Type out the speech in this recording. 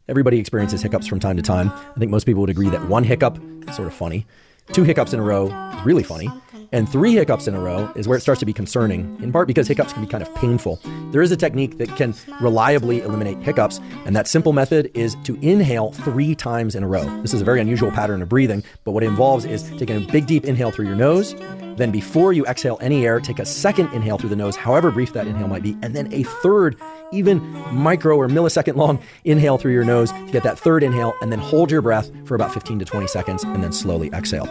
Everybody experiences hiccups from time to time. I think most people would agree that one hiccup is sort of funny. 2 hiccups in a row is really funny. And 3 hiccups in a row is where it starts to be concerning, in part because hiccups can be kind of painful. There is a technique that can reliably eliminate hiccups, and that simple method is to inhale 3 times in a row. This is a very unusual pattern of breathing, but what it involves is taking a big, deep inhale through your nose. Then before you exhale any air, take a second inhale through the nose, however brief that inhale might be, and then a third, even micro or millisecond long inhale through your nose to get that third inhale, and then hold your breath for about 15 to 20 seconds, and then slowly exhale.